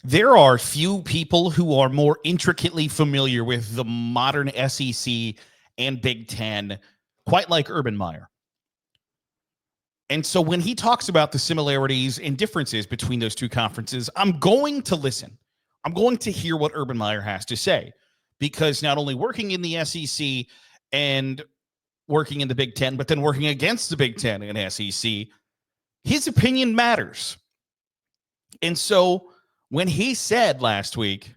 There are few people who are more intricately familiar with the modern SEC and Big Ten, quite like Urban Meyer. And so when he talks about the similarities and differences between those two conferences, I'm going to listen. I'm going to hear what Urban Meyer has to say, because not only working in the SEC and working in the Big Ten, but then working against the Big Ten and SEC, his opinion matters. And so when he said last week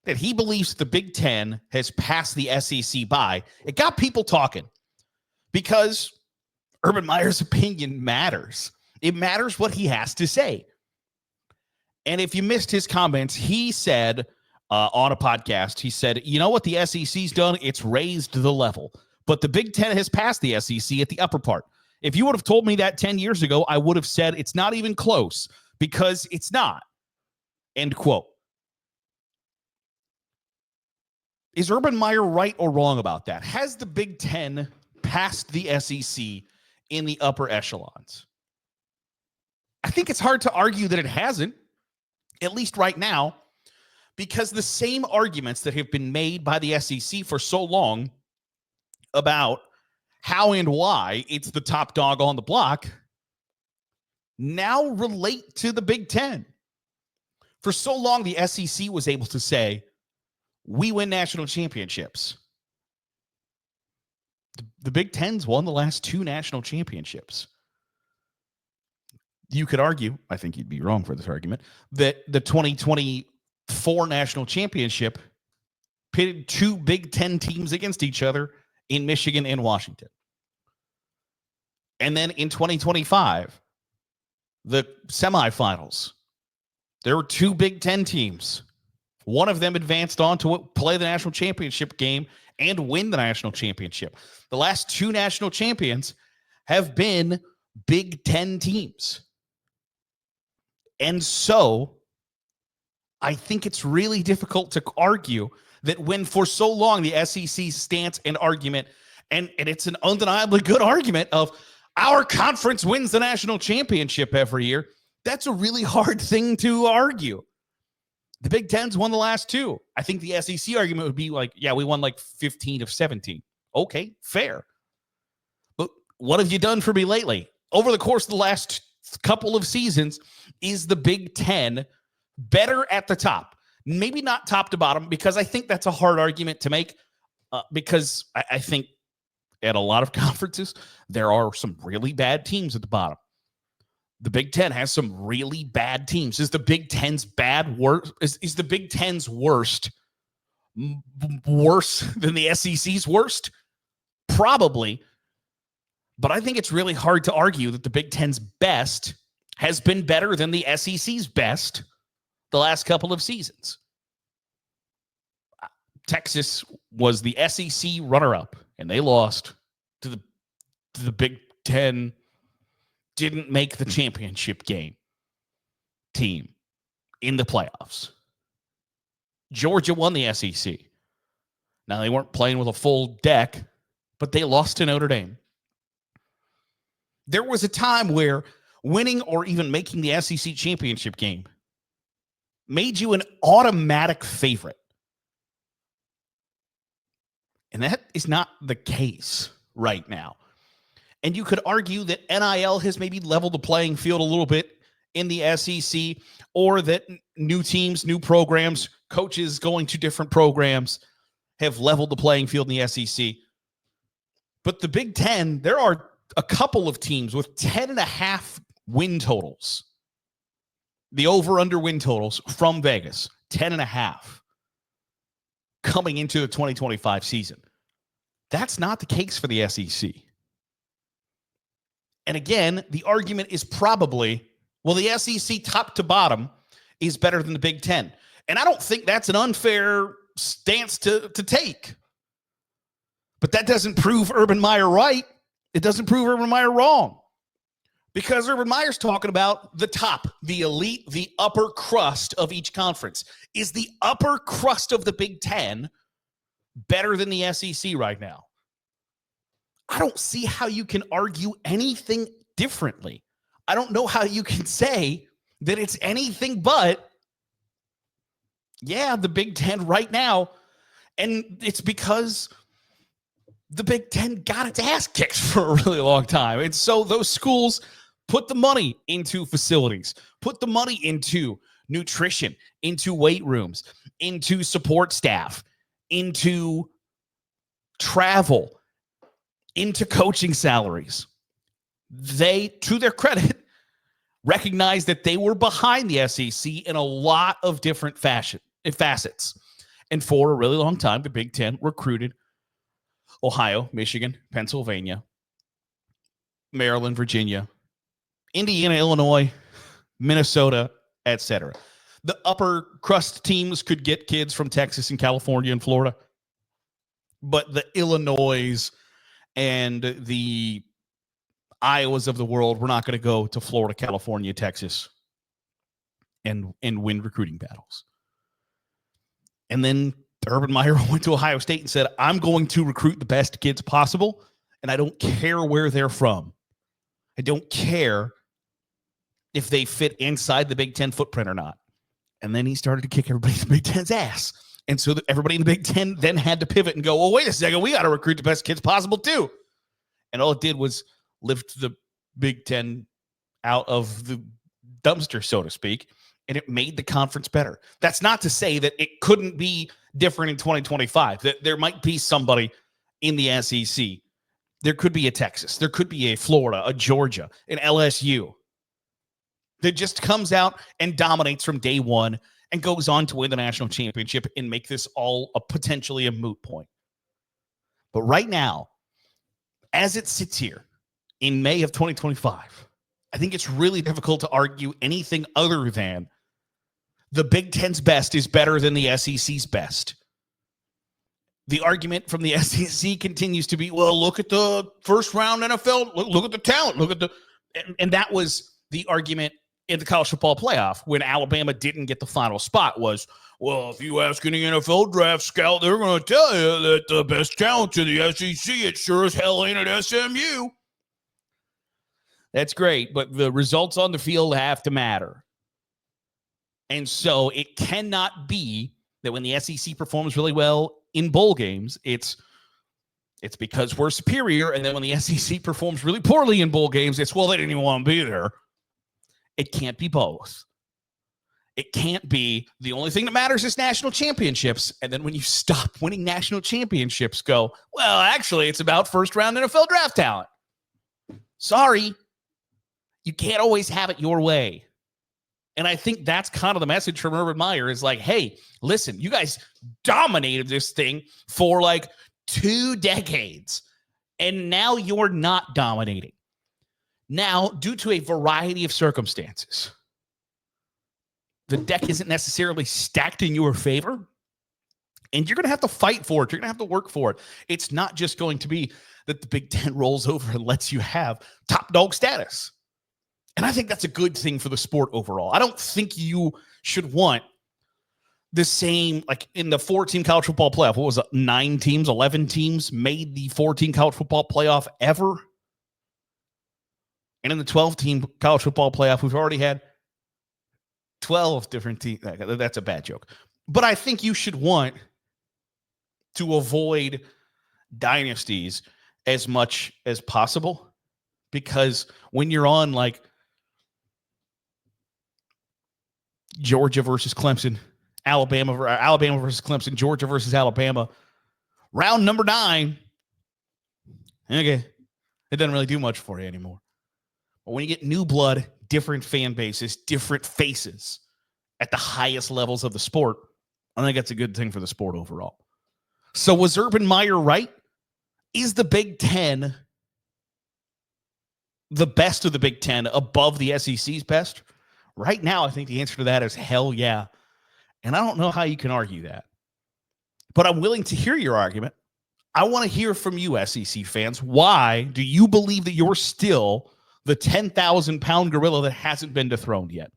that he believes the Big Ten has passed the SEC by, it got people talking, because Urban Meyer's opinion matters. It matters what he has to say. And if you missed his comments, he said on a podcast, he said, you know what the SEC's done? It's raised the level. But the Big Ten has passed the SEC at the upper part. If you would have told me that 10 years ago, I would have said it's not even close, because it's not. End quote. Is Urban Meyer right or wrong about that? Has the Big Ten passed the SEC in the upper echelons? I think it's hard to argue that it hasn't, at least right now, because the same arguments that have been made by the SEC for so long about how and why it's the top dog on the block now relate to the Big Ten. For so long, the SEC was able to say, we win national championships. The Big Ten's won the last 2 national championships. You could argue, I think you'd be wrong for this argument, that the 2024 national championship pitted 2 Big Ten teams against each other in Michigan and Washington. And then in 2025, the semifinals, there were 2 Big Ten teams. One of them advanced on to play the national championship game and win the national championship. The last 2 national champions have been Big Ten teams. And so I think it's really difficult to argue that when for so long the SEC's stance and argument, and it's an undeniably good argument of our conference wins the national championship every year, that's a really hard thing to argue. The Big Ten's won the last 2. I think the SEC argument would be like, yeah, we won like 15 of 17. Okay, fair. But what have you done for me lately? Over the course of the last couple of seasons, is the Big Ten better at the top? Maybe not top to bottom, because I think that's a hard argument to make, because I think at a lot of conferences, there are some really bad teams at the bottom. The Big Ten has some really bad teams. Is the Big Ten's bad worse? Is the Big Ten's worst worse than the SEC's worst? Probably. But I think it's really hard to argue that the Big Ten's best has been better than the SEC's best the last couple of seasons. Texas was the SEC runner-up, and they lost to the Big Ten. Didn't make the championship game team in the playoffs. Georgia won the SEC. Now, they weren't playing with a full deck, but they lost to Notre Dame. There was a time where winning or even making the SEC championship game made you an automatic favorite. And that is not the case right now. And you could argue that NIL has maybe leveled the playing field a little bit in the SEC, or that new teams, new programs, coaches going to different programs have leveled the playing field in the SEC. But the Big Ten, there are a couple of teams with 10.5 win totals. The over-under win totals from Vegas, 10.5 coming into the 2025 season. That's not the case for the SEC. And again, the argument is probably, well, the SEC top to bottom is better than the Big Ten. And I don't think that's an unfair stance to take. But that doesn't prove Urban Meyer right. It doesn't prove Urban Meyer wrong. Because Urban Meyer's talking about the top, the elite, the upper crust of each conference. Is the upper crust of the Big Ten better than the SEC right now? I don't see how you can argue anything differently. I don't know how you can say that it's anything but Yeah, the Big Ten right now. And it's because the Big Ten got its ass kicked for a really long time. And so those schools put the money into facilities, put the money into nutrition, into weight rooms, into support staff, into travel, into coaching salaries. They, to their credit, recognized that they were behind the SEC in a lot of different facets. And for a really long time, the Big Ten recruited Ohio, Michigan, Pennsylvania, Maryland, Virginia, Indiana, Illinois, Minnesota, etc. The upper crust teams could get kids from Texas and California and Florida, but the Illinois and the Iowas of the world were not going to go to Florida, California, Texas, and win recruiting battles. And then Urban Meyer went to Ohio State and said, I'm going to recruit the best kids possible, and I don't care where they're from. I don't care if they fit inside the Big Ten footprint or not. And then he started to kick everybody in the Big Ten's ass. And so everybody in the Big Ten then had to pivot and go, well, wait a second, we got to recruit the best kids possible too. And all it did was lift the Big Ten out of the dumpster, so to speak, and it made the conference better. That's not to say that it couldn't be different in 2025, that there might be somebody in the SEC. There could be a Texas. There could be a Florida, a Georgia, an LSU that just comes out and dominates from day one and goes on to win the national championship and make this all potentially a moot point. But right now, as it sits here in May of 2025, I think it's really difficult to argue anything other than the Big Ten's best is better than the SEC's best. The argument from the SEC continues to be, well, look at the first round NFL, look at the talent, look at the, and that was the argument in the college football playoff when Alabama didn't get the final spot was, well, if you ask any NFL draft scout, they're going to tell you that the best talent to the SEC, it sure as hell ain't at SMU. That's great, but the results on the field have to matter. And so it cannot be that when the SEC performs really well in bowl games, it's because we're superior. And then when the SEC performs really poorly in bowl games, it's, well, they didn't even want to be there. It can't be both. It can't be the only thing that matters is national championships. And then when you stop winning national championships, go, well, actually, it's about first round NFL draft talent. Sorry. You can't always have it your way. And I think that's kind of the message from Urban Meyer is like, hey, listen, you guys dominated this thing for like 2 decades. And now you're not dominating. Now, due to a variety of circumstances, the deck isn't necessarily stacked in your favor. And you're going to have to fight for it. You're going to have to work for it. It's not just going to be that the Big Ten rolls over and lets you have top dog status. And I think that's a good thing for the sport overall. I don't think you should want the same, like in the 14 college football playoff, what was it, 9 teams, 11 teams made the 14 college football playoff ever? And in the 12-team college football playoff, we've already had 12 different teams. That's a bad joke. But I think you should want to avoid dynasties as much as possible, because when you're on like Georgia versus Clemson, Alabama versus Clemson, Georgia versus Alabama, round number 9, okay, it doesn't really do much for you anymore. But when you get new blood, different fan bases, different faces at the highest levels of the sport, I think that's a good thing for the sport overall. So was Urban Meyer right? Is the Big Ten the best of the Big Ten above the SEC's best? Right now, I think the answer to that is hell yeah. And I don't know how you can argue that. But I'm willing to hear your argument. I want to hear from you, SEC fans. Why do you believe that you're still the 10,000-pound gorilla that hasn't been dethroned yet?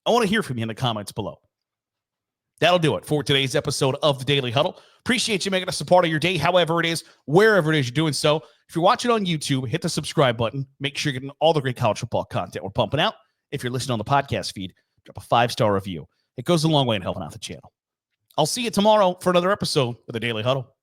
I want to hear from you in the comments below. That'll do it for today's episode of the Daily Huddle. Appreciate you making us a part of your day, however it is, wherever it is you're doing so. If you're watching on YouTube, hit the subscribe button. Make sure you're getting all the great college football content we're pumping out. If you're listening on the podcast feed, drop a 5-star review. It goes a long way in helping out the channel. I'll see you tomorrow for another episode of the Daily Huddle.